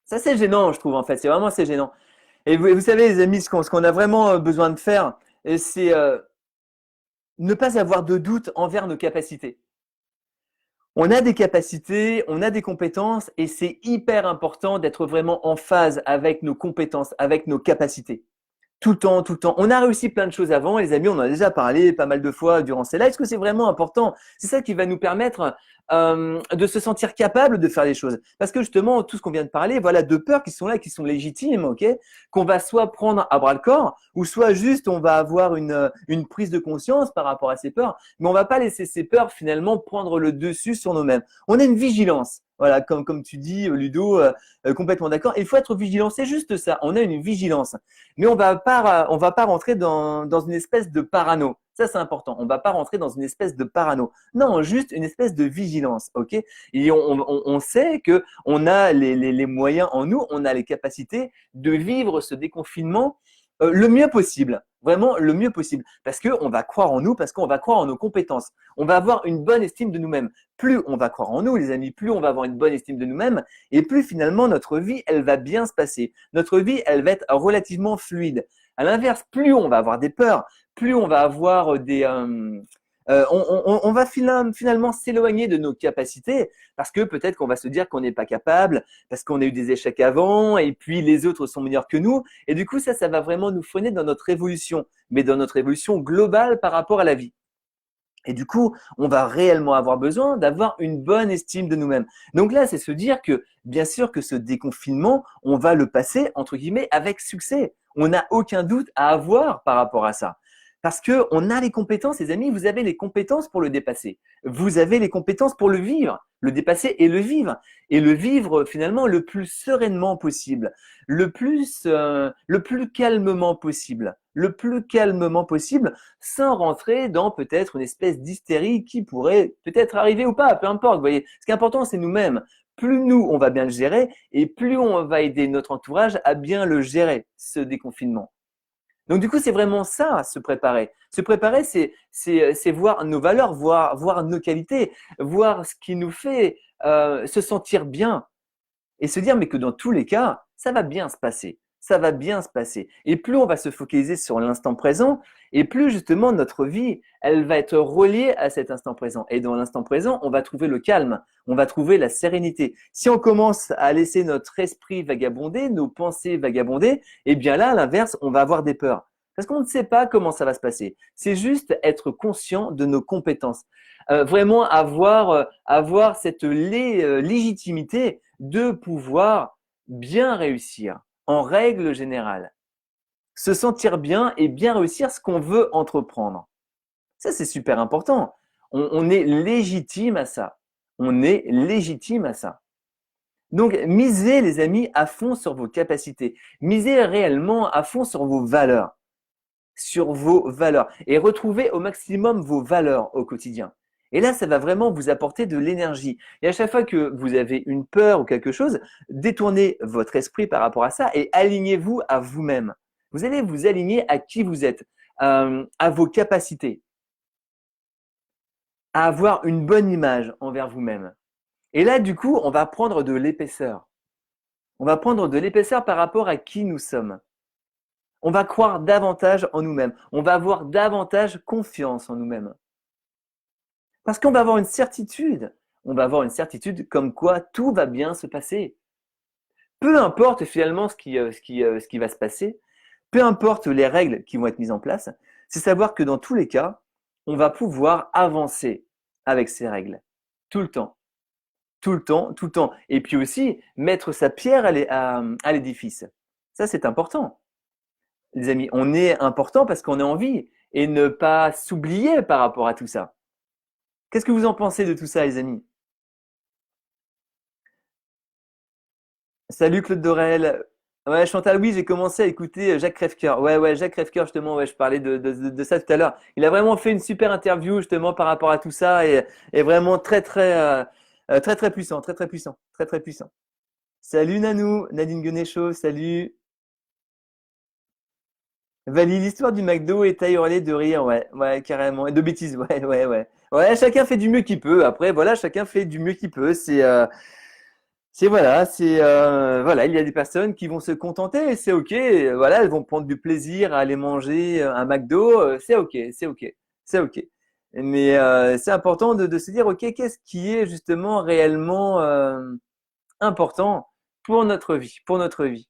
c'est assez gênant, je trouve en fait. C'est vraiment assez gênant. Et vous savez, les amis, ce qu'on a vraiment besoin de faire, c'est ne pas avoir de doute envers nos capacités. On a des capacités, on a des compétences et c'est hyper important d'être vraiment en phase avec nos compétences, avec nos capacités. Tout le temps, tout le temps. On a réussi plein de choses avant, les amis, on en a déjà parlé pas mal de fois durant ces lives. Est-ce que c'est vraiment important? C'est ça qui va nous permettre de se sentir capable de faire les choses. Parce que justement, tout ce qu'on vient de parler, voilà, deux peurs qui sont là, qui sont légitimes, ok, qu'on va soit prendre à bras le corps, ou soit juste on va avoir une prise de conscience par rapport à ces peurs, mais on va pas laisser ces peurs finalement prendre le dessus sur nous-mêmes. On a une vigilance. Voilà, comme tu dis, Ludo, complètement d'accord. Il faut être vigilant, c'est juste ça. On a une vigilance. Mais on va pas rentrer dans une espèce de parano. Ça, c'est important. On va pas rentrer dans une espèce de parano. Non, juste une espèce de vigilance, ok? Et on sait que on a les moyens en nous, on a les capacités de vivre ce déconfinement le mieux possible. Vraiment le mieux possible. Parce qu'on va croire en nous, parce qu'on va croire en nos compétences. On va avoir une bonne estime de nous-mêmes. Plus on va croire en nous, les amis, plus on va avoir une bonne estime de nous-mêmes et plus finalement notre vie, elle va bien se passer. Notre vie, elle va être relativement fluide. À l'inverse, plus on va avoir des peurs, plus on va avoir on va finalement s'éloigner de nos capacités parce que peut-être qu'on va se dire qu'on n'est pas capable, parce qu'on a eu des échecs avant et puis les autres sont meilleurs que nous. Et du coup, ça va vraiment nous freiner dans notre évolution, mais dans notre évolution globale par rapport à la vie. Et du coup, on va réellement avoir besoin d'avoir une bonne estime de nous-mêmes. Donc là, c'est se dire que, bien sûr, que ce déconfinement, on va le passer, entre guillemets, avec succès. On n'a aucun doute à avoir par rapport à ça. Parce que on a les compétences, les amis, vous avez les compétences pour le dépasser. Vous avez les compétences pour le vivre, le dépasser et le vivre. Et le vivre finalement le plus sereinement possible, le plus calmement possible, le plus calmement possible, sans rentrer dans peut-être une espèce d'hystérie qui pourrait peut-être arriver ou pas, peu importe. Vous voyez, ce qui est important, c'est nous-mêmes. Plus nous, on va bien le gérer et plus on va aider notre entourage à bien le gérer, ce déconfinement. Donc du coup, c'est vraiment ça, se préparer. Se préparer, c'est voir nos valeurs, voir nos qualités, voir ce qui nous fait se sentir bien et se dire mais que dans tous les cas, ça va bien se passer. Ça va bien se passer. Et plus on va se focaliser sur l'instant présent, et plus justement notre vie, elle va être reliée à cet instant présent. Et dans l'instant présent, on va trouver le calme, on va trouver la sérénité. Si on commence à laisser notre esprit vagabonder, nos pensées vagabonder, eh bien là, à l'inverse, on va avoir des peurs. Parce qu'on ne sait pas comment ça va se passer. C'est juste être conscient de nos compétences. Vraiment avoir cette légitimité de pouvoir bien réussir en règle générale. Se sentir bien et bien réussir ce qu'on veut entreprendre. Ça, c'est super important. On est légitime à ça. On est légitime à ça. Donc, misez, les amis, à fond sur vos capacités. Misez réellement à fond sur vos valeurs. Sur vos valeurs. Et retrouvez au maximum vos valeurs au quotidien. Et là, ça va vraiment vous apporter de l'énergie. Et à chaque fois que vous avez une peur ou quelque chose, détournez votre esprit par rapport à ça et alignez-vous à vous-même. Vous allez vous aligner à qui vous êtes, à vos capacités, à avoir une bonne image envers vous-même. Et là, du coup, on va prendre de l'épaisseur. On va prendre de l'épaisseur par rapport à qui nous sommes. On va croire davantage en nous-mêmes. On va avoir davantage confiance en nous-mêmes. Parce qu'on va avoir une certitude. On va avoir une certitude comme quoi tout va bien se passer. Peu importe finalement ce qui va se passer, peu importe les règles qui vont être mises en place, c'est savoir que dans tous les cas, on va pouvoir avancer avec ces règles. Tout le temps. Tout le temps, tout le temps. Et puis aussi, mettre sa pierre à l'édifice. Ça, c'est important. Les amis, on est important parce qu'on est en vie et ne pas s'oublier par rapport à tout ça. Qu'est-ce que vous en pensez de tout ça, les amis? Salut Claude Dorel. Ouais, Chantal, oui, j'ai commencé à écouter Jacques Crèvecoeur. Ouais, Jacques Crèvecoeur, justement, ouais, je parlais de ça tout à l'heure. Il a vraiment fait une super interview, justement, par rapport à tout ça et vraiment très puissant, très puissant, très puissant. Salut Nanou, Nadine Guenéchaud, salut. Vali, l'histoire du McDo est à hurler de rire, ouais, carrément. Et de bêtises, ouais. Ouais, chacun fait du mieux qu'il peut. Après, voilà, chacun fait du mieux qu'il peut. Voilà, il y a des personnes qui vont se contenter, et c'est ok. Voilà, elles vont prendre du plaisir à aller manger un McDo, c'est ok. Mais c'est important de se dire, ok, qu'est-ce qui est justement réellement important pour notre vie, pour notre vie.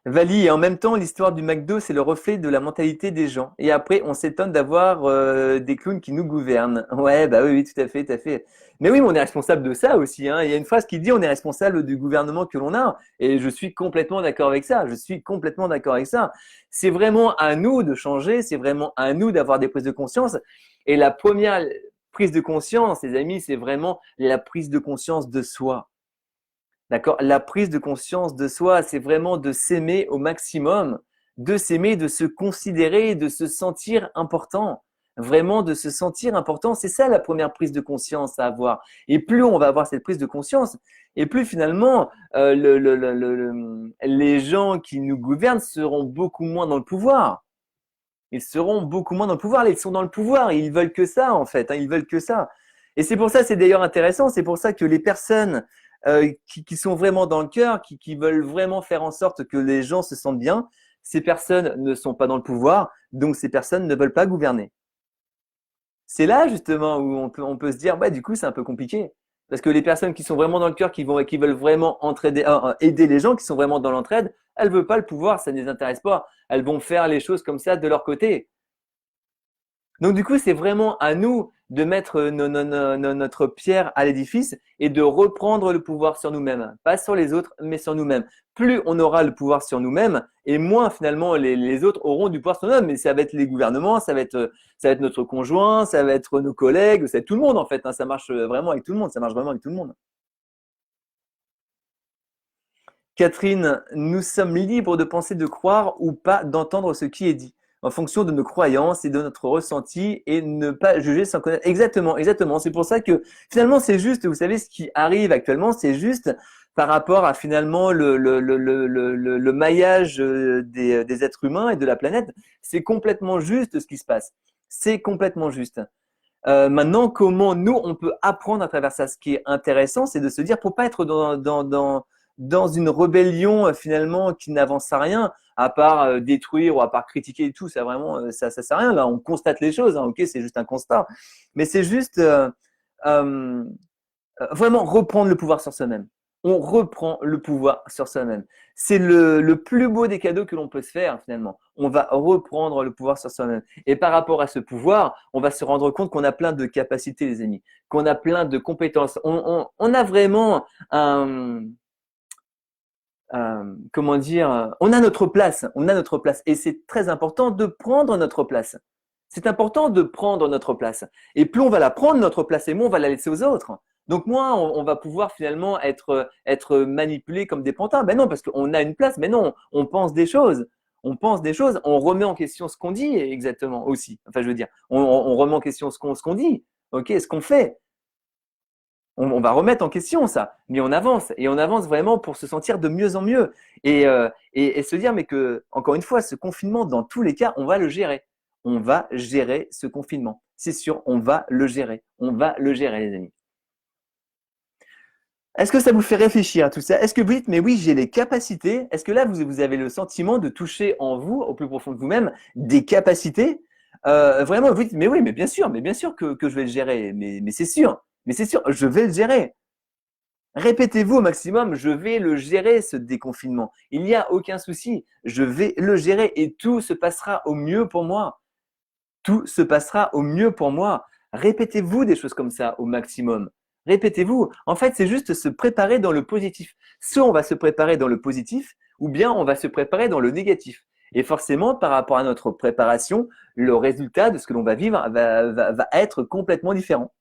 Vali, et en même temps, l'histoire du McDo, c'est le reflet de la mentalité des gens. Et après, on s'étonne d'avoir des clowns qui nous gouvernent. Ouais, bah oui, tout à fait, tout à fait. Mais oui, mais on est responsable de ça aussi, hein. Il y a une phrase qui dit on est responsable du gouvernement que l'on a. Et je suis complètement d'accord avec ça. Je suis complètement d'accord avec ça. C'est vraiment à nous de changer. C'est vraiment à nous d'avoir des prises de conscience. Et la première prise de conscience, les amis, c'est vraiment la prise de conscience de soi. D'accord? La prise de conscience de soi, c'est vraiment de s'aimer au maximum, de s'aimer, de se considérer, de se sentir important. Vraiment de se sentir important, c'est ça la première prise de conscience à avoir. Et plus on va avoir cette prise de conscience, et plus finalement les gens qui nous gouvernent seront beaucoup moins dans le pouvoir. Ils seront beaucoup moins dans le pouvoir. Là, ils sont dans le pouvoir, ils veulent que ça en fait, hein, ils veulent que ça. Et c'est pour ça, c'est d'ailleurs intéressant, c'est pour ça que les personnes qui sont vraiment dans le cœur, qui veulent vraiment faire en sorte que les gens se sentent bien, ces personnes ne sont pas dans le pouvoir, donc ces personnes ne veulent pas gouverner. C'est là justement où on peut se dire, bah du coup c'est un peu compliqué. Parce que les personnes qui sont vraiment dans le cœur, qui veulent vraiment aider les gens, qui sont vraiment dans l'entraide, elles ne veulent pas le pouvoir, ça ne les intéresse pas. Elles vont faire les choses comme ça de leur côté. Donc du coup, c'est vraiment à nous de mettre notre pierre à l'édifice et de reprendre le pouvoir sur nous-mêmes. Pas sur les autres, mais sur nous-mêmes. Plus on aura le pouvoir sur nous-mêmes, et moins finalement les autres auront du pouvoir sur nous-mêmes. Mais ça va être les gouvernements, ça va être notre conjoint, ça va être nos collègues, ça va être tout le monde en fait, hein. Ça marche vraiment avec tout le monde, ça marche vraiment avec tout le monde. Catherine, nous sommes libres de penser, de croire ou pas, d'entendre ce qui est dit, en fonction de nos croyances et de notre ressenti et ne pas juger sans connaître. Exactement, exactement. C'est pour ça que finalement, c'est juste, vous savez, ce qui arrive actuellement, c'est juste par rapport à finalement le maillage des êtres humains et de la planète. C'est complètement juste ce qui se passe. C'est complètement juste. Maintenant, comment nous, on peut apprendre à travers ça? Ce qui est intéressant, c'est de se dire, pour pas être dans une rébellion finalement qui n'avance à rien, à part détruire ou à part critiquer et tout, ça vraiment, ça sert à rien. Là, on constate les choses, hein, ok, c'est juste un constat. Mais c'est juste euh, vraiment reprendre le pouvoir sur soi-même. On reprend le pouvoir sur soi-même. C'est le plus beau des cadeaux que l'on peut se faire finalement. On va reprendre le pouvoir sur soi-même. Et par rapport à ce pouvoir, on va se rendre compte qu'on a plein de capacités, les amis, qu'on a plein de compétences. On a vraiment comment dire, on a notre place, on a notre place. Et c'est très important de prendre notre place. C'est important de prendre notre place. Et plus on va la prendre, notre place, et moins on va la laisser aux autres. Donc moins on va pouvoir finalement être manipulé comme des pantins. Ben non, parce qu'on a une place, mais non, on pense des choses. On pense des choses, on remet en question ce qu'on dit exactement aussi. Enfin, je veux dire, on remet en question ce qu'on dit, ok, ce qu'on fait. On va remettre en question ça, mais on avance et on avance vraiment pour se sentir de mieux en mieux et se dire mais que encore une fois, ce confinement, dans tous les cas, on va le gérer. On va gérer ce confinement. C'est sûr, on va le gérer. On va le gérer, les amis. Est-ce que ça vous fait réfléchir à tout ça? Est-ce que vous dites, mais oui, j'ai les capacités? Est-ce que là, vous avez le sentiment de toucher en vous, au plus profond de vous-même, des capacités? Vraiment, vous dites, mais oui, mais bien sûr que je vais le gérer. Mais c'est sûr, je vais le gérer. Répétez-vous au maximum, je vais le gérer, ce déconfinement. Il n'y a aucun souci, je vais le gérer et tout se passera au mieux pour moi. Tout se passera au mieux pour moi. Répétez-vous des choses comme ça au maximum. Répétez-vous. En fait, c'est juste se préparer dans le positif. Soit on va se préparer dans le positif, ou bien on va se préparer dans le négatif. Et forcément, par rapport à notre préparation, le résultat de ce que l'on va vivre va être complètement différent.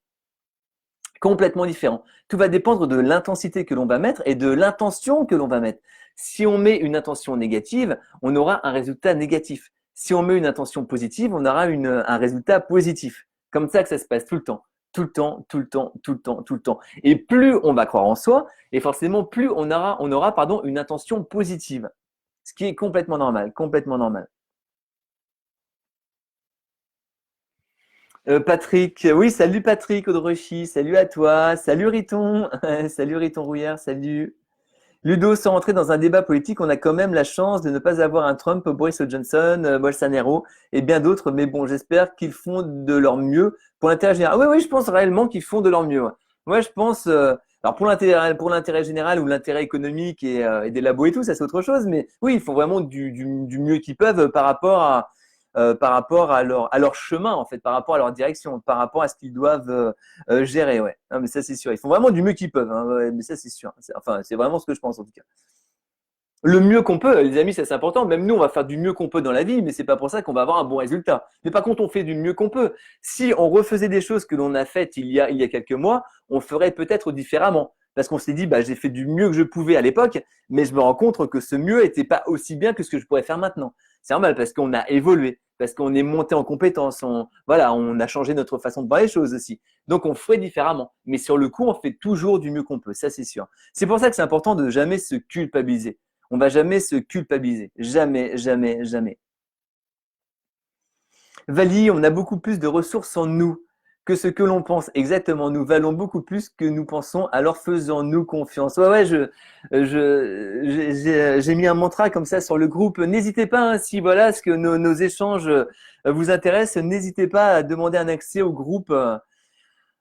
Complètement différent. Tout va dépendre de l'intensité que l'on va mettre et de l'intention que l'on va mettre. Si on met une intention négative, on aura un résultat négatif. Si on met une intention positive, on aura un résultat positif. Comme ça que ça se passe tout le temps. Tout le temps, tout le temps, tout le temps, tout le temps. Et plus on va croire en soi, et forcément plus on aura une intention positive. Ce qui est complètement normal, complètement normal. Patrick, oui, salut Patrick Audrechy, salut à toi, salut Riton, salut Riton Rouillard, salut. Ludo, sans rentrer dans un débat politique, on a quand même la chance de ne pas avoir un Trump, Boris Johnson, Bolsonaro et bien d'autres, mais bon, j'espère qu'ils font de leur mieux pour l'intérêt général. Oui, oui, je pense réellement qu'ils font de leur mieux. Ouais. Moi, je pense, alors pour l'intérêt général ou l'intérêt économique et des labos et tout, ça c'est autre chose, mais oui, ils font vraiment du mieux qu'ils peuvent par rapport à leur chemin, en fait, par rapport à leur direction, par rapport à ce qu'ils doivent gérer. Ouais. Non, mais ça, c'est sûr. Ils font vraiment du mieux qu'ils peuvent. Hein, ouais, mais ça, c'est sûr. Enfin, c'est vraiment ce que je pense, en tout cas. Le mieux qu'on peut, les amis, ça c'est important. Même nous, on va faire du mieux qu'on peut dans la vie, mais c'est pas pour ça qu'on va avoir un bon résultat. Mais par contre, on fait du mieux qu'on peut. Si on refaisait des choses que l'on a faites il y a quelques mois, on ferait peut-être différemment. Parce qu'on s'est dit, bah, j'ai fait du mieux que je pouvais à l'époque, mais je me rends compte que ce mieux n'était pas aussi bien que ce que je pourrais faire maintenant. C'est normal parce qu'on a évolué, parce qu'on est monté en compétence, voilà, on a changé notre façon de voir les choses aussi. Donc on ferait différemment. Mais sur le coup, on fait toujours du mieux qu'on peut, ça c'est sûr. C'est pour ça que c'est important de jamais se culpabiliser. On va jamais se culpabiliser. Jamais, jamais, jamais. Vali, on a beaucoup plus de ressources en nous que ce que l'on pense. Exactement, nous valons beaucoup plus que nous pensons, alors faisons-nous confiance. Ouais, ouais, j'ai mis un mantra comme ça sur le groupe. N'hésitez pas, hein, si voilà, ce que nos échanges vous intéressent, n'hésitez pas à demander un accès au groupe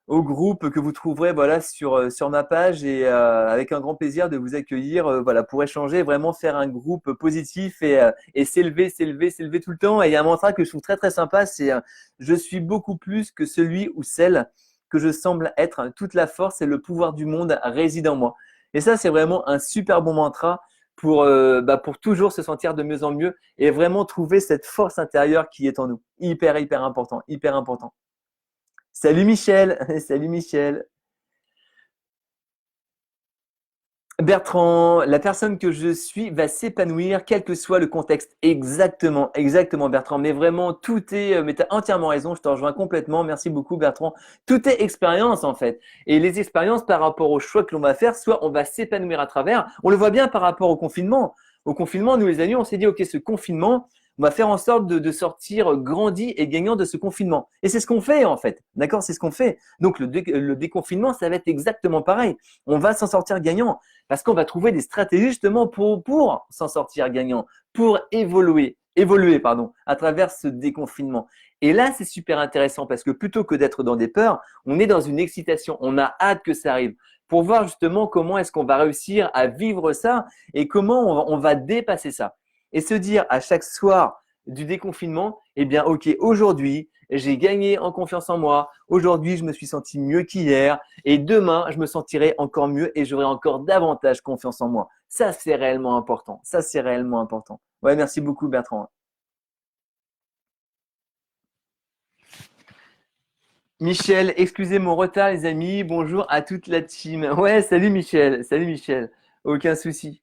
que vous trouverez voilà sur ma page et avec un grand plaisir de vous accueillir voilà pour échanger, vraiment faire un groupe positif et s'élever tout le temps. Et il y a un mantra que je trouve très très sympa, c'est je suis beaucoup plus que celui ou celle que je semble être. Toute la force et le pouvoir du monde réside en moi. Et ça c'est vraiment un super bon mantra pour toujours se sentir de mieux en mieux et vraiment trouver cette force intérieure qui est en nous. Hyper hyper important, hyper important. Salut Michel, salut Michel. Bertrand, la personne que je suis va s'épanouir quel que soit le contexte. Exactement, exactement Bertrand. Mais vraiment, tout est, mais tu as entièrement raison, je te rejoins complètement. Merci beaucoup Bertrand. Tout est expérience en fait. Et les expériences par rapport aux choix que l'on va faire, soit on va s'épanouir à travers. On le voit bien par rapport au confinement. Au confinement, nous les amis, on s'est dit, ok, ce confinement, on va faire en sorte de sortir grandi et gagnant de ce confinement. Et c'est ce qu'on fait en fait. D'accord, c'est ce qu'on fait. Donc le déconfinement, ça va être exactement pareil. On va s'en sortir gagnant parce qu'on va trouver des stratégies justement pour s'en sortir gagnant, pour évoluer pardon, à travers ce déconfinement. Et là, c'est super intéressant parce que plutôt que d'être dans des peurs, on est dans une excitation. On a hâte que ça arrive pour voir justement comment est-ce qu'on va réussir à vivre ça et comment on va dépasser ça. Et se dire à chaque soir du déconfinement, eh bien, ok, aujourd'hui, j'ai gagné en confiance en moi. Aujourd'hui, je me suis senti mieux qu'hier. Et demain, je me sentirai encore mieux et j'aurai encore davantage confiance en moi. Ça, c'est réellement important. Ça, c'est réellement important. Ouais, merci beaucoup, Bertrand. Michel, excusez mon retard, les amis. Bonjour à toute la team. Ouais, salut Michel. Salut Michel. Aucun souci.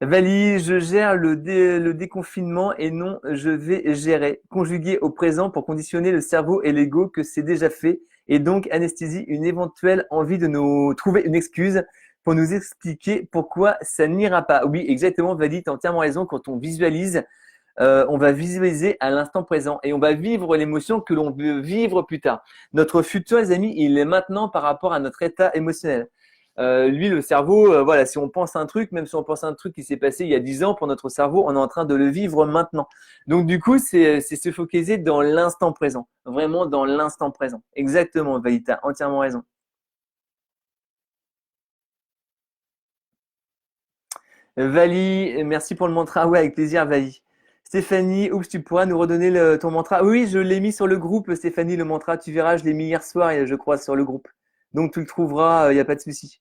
Vali, je gère le déconfinement et non, je vais gérer. Conjugué au présent pour conditionner le cerveau et l'ego que c'est déjà fait. Et donc, anesthésie une éventuelle envie de nous trouver une excuse pour nous expliquer pourquoi ça n'ira pas. Oui, exactement, Vali, tu as entièrement raison. Quand on visualise, on va visualiser à l'instant présent et on va vivre l'émotion que l'on veut vivre plus tard. Notre futur, les amis, il est maintenant par rapport à notre état émotionnel. Lui, le cerveau, voilà, si on pense à un truc, même si on pense à un truc qui s'est passé il y a 10 ans, pour notre cerveau, on est en train de le vivre maintenant. Donc, du coup, c'est se focaliser dans l'instant présent. Vraiment dans l'instant présent. Exactement, Vaïta, entièrement raison. Vali, merci pour le mantra. Ouais, avec plaisir, Vali. Stéphanie, oups, tu pourras nous redonner ton mantra. Oui, je l'ai mis sur le groupe, Stéphanie, le mantra. Tu verras, je l'ai mis hier soir, je crois, sur le groupe. Donc, tu le trouveras, il n'y a pas de souci.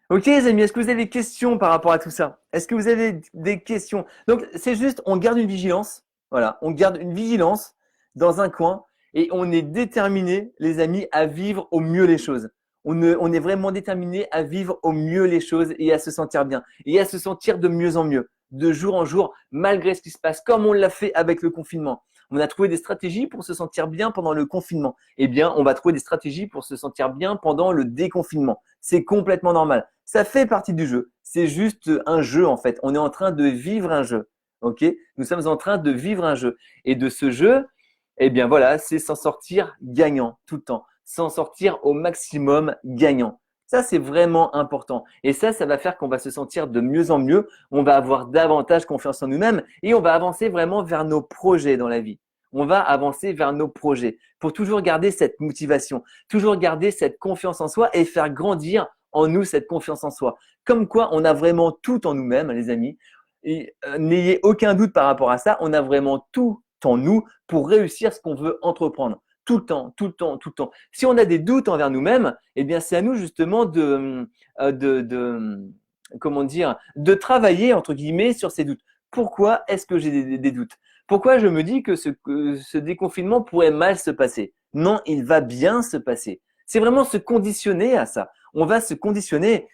Ok, les amis, est-ce que vous avez des questions par rapport à tout ça? Est-ce que vous avez des questions? Donc, c'est juste, on garde une vigilance. Voilà, on garde une vigilance dans un coin et on est déterminé, les amis, à vivre au mieux les choses. On est vraiment déterminé à vivre au mieux les choses et à se sentir bien et à se sentir de mieux en mieux, de jour en jour, malgré ce qui se passe, comme on l'a fait avec le confinement. On a trouvé des stratégies pour se sentir bien pendant le confinement. Eh bien, on va trouver des stratégies pour se sentir bien pendant le déconfinement. C'est complètement normal. Ça fait partie du jeu. C'est juste un jeu en fait. On est en train de vivre un jeu. Ok? Nous sommes en train de vivre un jeu. Et de ce jeu, eh bien voilà, c'est s'en sortir gagnant tout le temps. S'en sortir au maximum gagnant. Ça, c'est vraiment important. Et ça va faire qu'on va se sentir de mieux en mieux. On va avoir davantage confiance en nous-mêmes et on va avancer vraiment vers nos projets dans la vie. On va avancer vers nos projets pour toujours garder cette motivation, toujours garder cette confiance en soi et faire grandir en nous cette confiance en soi. Comme quoi, on a vraiment tout en nous-mêmes, les amis. Et n'ayez aucun doute par rapport à ça. On a vraiment tout en nous pour réussir ce qu'on veut entreprendre. Tout le temps, tout le temps, tout le temps. Si on a des doutes envers nous-mêmes, eh bien, c'est à nous justement comment dire, de travailler entre guillemets sur ces doutes. Pourquoi est-ce que j'ai des doutes? Pourquoi je me dis que ce déconfinement pourrait mal se passer? Non, il va bien se passer. C'est vraiment se conditionner à ça. On va se conditionner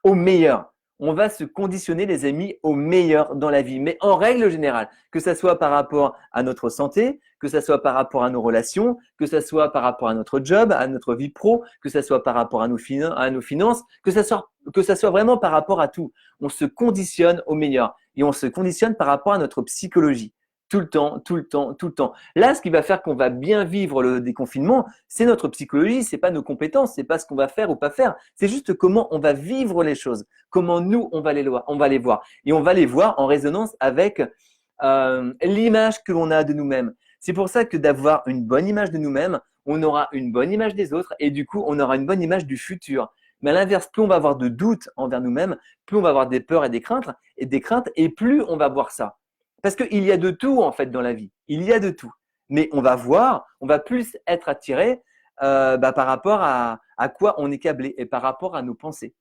au meilleur. On va se conditionner, les amis, au meilleur dans la vie. Mais en règle générale, que ça soit par rapport à notre santé, que ça soit par rapport à nos relations, que ça soit par rapport à notre job, à notre vie pro, que ça soit par rapport à nos finances, que ça soit vraiment par rapport à tout. On se conditionne au meilleur et on se conditionne par rapport à notre psychologie. Tout le temps, tout le temps, tout le temps. Là, ce qui va faire qu'on va bien vivre le déconfinement, c'est notre psychologie, c'est pas nos compétences, c'est pas ce qu'on va faire ou pas faire. C'est juste comment on va vivre les choses, comment nous on va les voir, et on va les voir en résonance avec l'image que l'on a de nous-mêmes. C'est pour ça que d'avoir une bonne image de nous-mêmes, on aura une bonne image des autres et du coup on aura une bonne image du futur. Mais à l'inverse, plus on va avoir de doutes envers nous-mêmes, plus on va avoir des peurs et des craintes, et plus on va voir ça. Parce qu'il y a de tout en fait dans la vie. Il y a de tout. Mais on va voir, on va plus être attiré par rapport à quoi on est câblé et par rapport à nos pensées.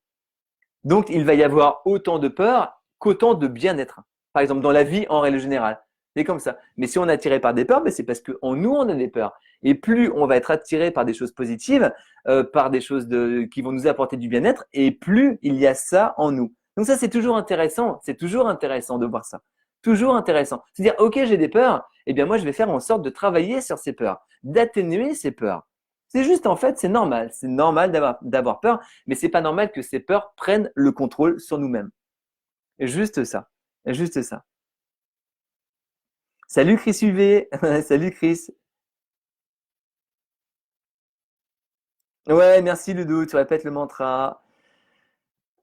Donc, il va y avoir autant de peur qu'autant de bien-être. Par exemple, dans la vie en règle générale. C'est comme ça. Mais si on est attiré par des peurs, c'est parce qu'en nous, on a des peurs. Et plus on va être attiré par des choses positives, par des choses qui vont nous apporter du bien-être, et plus il y a ça en nous. Donc ça, c'est toujours intéressant. C'est toujours intéressant de voir ça. Toujours intéressant. C'est-à-dire, ok, j'ai des peurs. Eh bien, moi, je vais faire en sorte de travailler sur ces peurs, d'atténuer ces peurs. C'est juste, en fait, c'est normal. C'est normal d'avoir peur, mais c'est pas normal que ces peurs prennent le contrôle sur nous-mêmes. Juste ça. Juste ça. Salut Chris UV. Salut Chris. Ouais, merci Ludo. Tu répètes le mantra.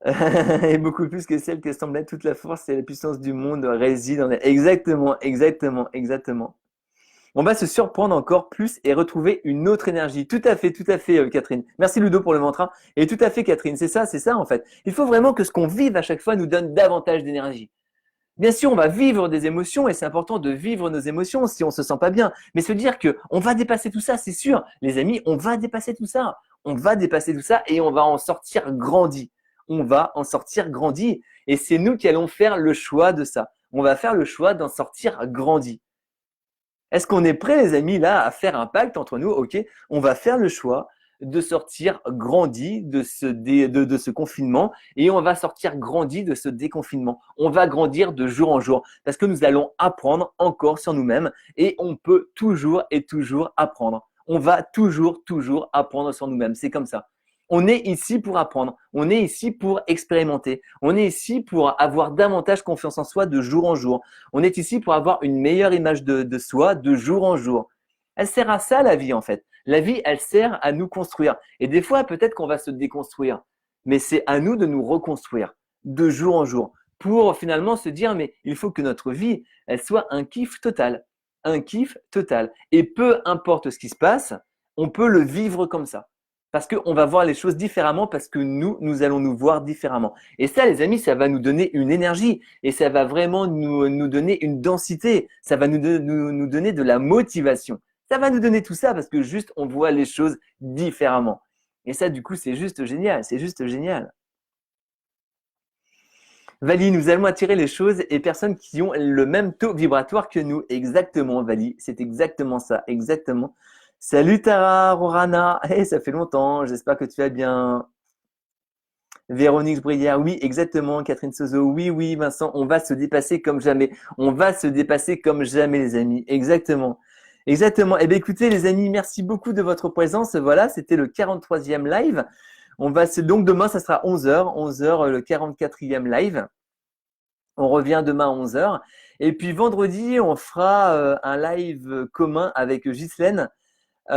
Et beaucoup plus que celle qui semblait toute la force et la puissance du monde réside en elle. Exactement, exactement, exactement. On va se surprendre encore plus et retrouver une autre énergie. Tout à fait, Catherine. Merci Ludo pour le mantra. Et tout à fait, Catherine. C'est ça en fait. Il faut vraiment que ce qu'on vive à chaque fois nous donne davantage d'énergie. Bien sûr, on va vivre des émotions et c'est important de vivre nos émotions si on se sent pas bien. Mais se dire que on va dépasser tout ça, c'est sûr. Les amis, on va dépasser tout ça. On va dépasser tout ça et on va en sortir grandi. On va en sortir grandi. Et c'est nous qui allons faire le choix de ça. On va faire le choix d'en sortir grandi. Est-ce qu'on est prêt, les amis, là, à faire un pacte entre nous? Ok, on va faire le choix de sortir grandi de ce confinement et on va sortir grandi de ce déconfinement. On va grandir de jour en jour parce que nous allons apprendre encore sur nous-mêmes et on peut toujours et toujours apprendre. On va toujours apprendre sur nous-mêmes. C'est comme ça. On est ici pour apprendre. On est ici pour expérimenter. On est ici pour avoir davantage confiance en soi de jour en jour. On est ici pour avoir une meilleure image de soi de jour en jour. Elle sert à ça, la vie, en fait. La vie, elle sert à nous construire. Et des fois, peut-être qu'on va se déconstruire. Mais c'est à nous de nous reconstruire de jour en jour pour finalement se dire, mais il faut que notre vie, elle soit un kiff total. Un kiff total. Et peu importe ce qui se passe, on peut le vivre comme ça. Parce qu'on va voir les choses différemment, parce que nous allons nous voir différemment. Et ça, les amis, ça va nous donner une énergie et ça va vraiment nous donner une densité. Ça va nous donner de la motivation. Ça va nous donner tout ça parce que juste, on voit les choses différemment. Et ça, du coup, c'est juste génial. C'est juste génial. Vali, nous allons attirer les choses et personnes qui ont le même taux vibratoire que nous. Exactement, Vali. C'est exactement ça. Exactement. Salut Tara, Rorana. Hey, ça fait longtemps. J'espère que tu vas bien. Véronique Brière, oui, exactement. Catherine Sozo, oui, oui, Vincent, on va se dépasser comme jamais. On va se dépasser comme jamais, les amis. Exactement. Exactement. Eh bien, écoutez, les amis, merci beaucoup de votre présence. Voilà, c'était le 43e live. Donc demain, ça sera 11h. 11h, le 44e live. On revient demain à 11h. Et puis vendredi, on fera un live commun avec Ghislaine. Et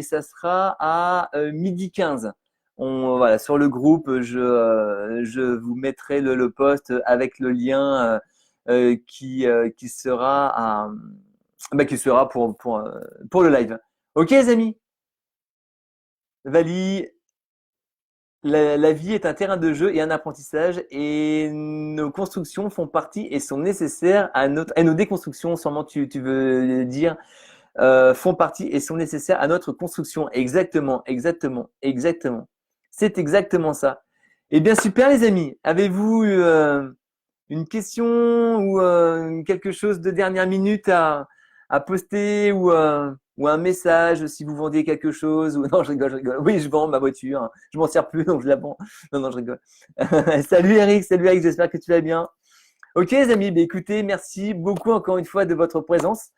ça sera à midi 15. Voilà, sur le groupe, je vous mettrai le post avec le lien qui sera pour le live. Ok, les amis? Vali, la vie est un terrain de jeu et un apprentissage et nos constructions font partie et sont nécessaires et nos déconstructions, sûrement tu veux dire, font partie et sont nécessaires à notre construction. Exactement, exactement, exactement. C'est exactement ça. Eh bien, super les amis. Avez-vous une question ou quelque chose de dernière minute à poster ou un message si vous vendez quelque chose ou non, je rigole, je rigole. Oui, je vends ma voiture. Hein. Je m'en sers plus, donc je la vends. Non, non, je rigole. Salut Eric, j'espère que tu vas bien. Ok les amis, bah, écoutez, merci beaucoup encore une fois de votre présence.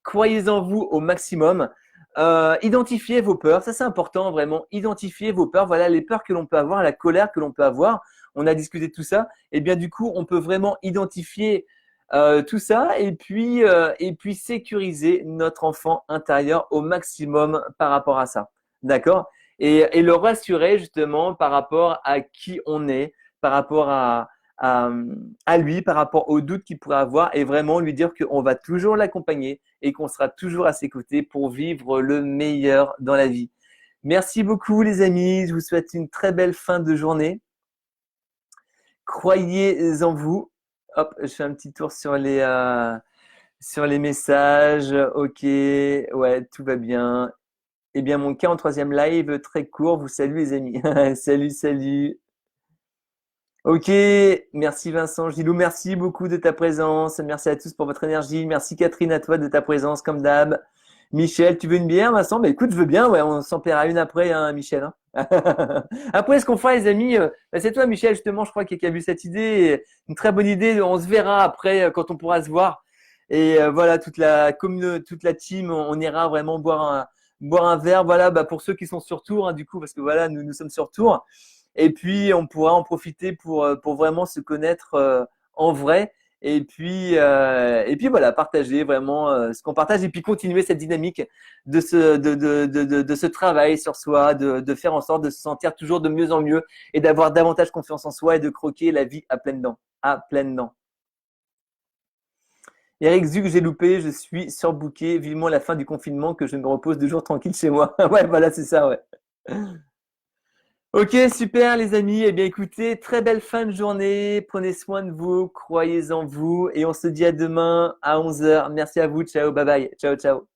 Croyez en vous au maximum. Identifiez vos peurs, ça c'est important vraiment. Identifiez vos peurs, voilà les peurs que l'on peut avoir, la colère que l'on peut avoir. On a discuté de tout ça. Et bien du coup, on peut vraiment identifier tout ça et puis sécuriser notre enfant intérieur au maximum par rapport à ça. D'accord? Et le rassurer justement par rapport à qui on est, par rapport à lui, par rapport aux doutes qu'il pourrait avoir et vraiment lui dire qu'on va toujours l'accompagner et qu'on sera toujours à ses côtés pour vivre le meilleur dans la vie. Merci beaucoup les amis, je vous souhaite une très belle fin de journée. Croyez en vous. Hop, je fais un petit tour sur les messages. Ok, ouais, tout va bien. Eh bien, mon 43e live, très court, vous salue les amis. Salut, salut. Ok, merci Vincent Gilou, merci beaucoup de ta présence. Merci à tous pour votre énergie. Merci Catherine à toi de ta présence comme d'hab. Michel, tu veux une bière Vincent? Bah écoute, je veux bien, ouais, on s'en paiera une après, hein, Michel. Hein. Après, ce qu'on fera, les amis, c'est toi, Michel, justement, je crois, qui a vu cette idée. Une très bonne idée. On se verra après quand on pourra se voir. Et voilà, toute la team, on ira vraiment boire un verre. Voilà, bah, pour ceux qui sont sur Tours, hein, du coup, parce que voilà, nous sommes sur Tours. Et puis, on pourra en profiter pour vraiment se connaître en vrai. Et puis voilà, partager vraiment ce qu'on partage et puis continuer cette dynamique de ce travail sur soi, de faire en sorte de se sentir toujours de mieux en mieux et d'avoir davantage confiance en soi et de croquer la vie à pleines dents. À pleines dents. Eric Zug, j'ai loupé, je suis surbooké, vivement la fin du confinement, que je me repose 2 jours tranquille chez moi. Ouais, voilà, c'est ça, ouais. Ok, super les amis. Eh bien écoutez, très belle fin de journée. Prenez soin de vous, croyez en vous et on se dit à demain à 11h. Merci à vous. Ciao, bye bye. Ciao, ciao.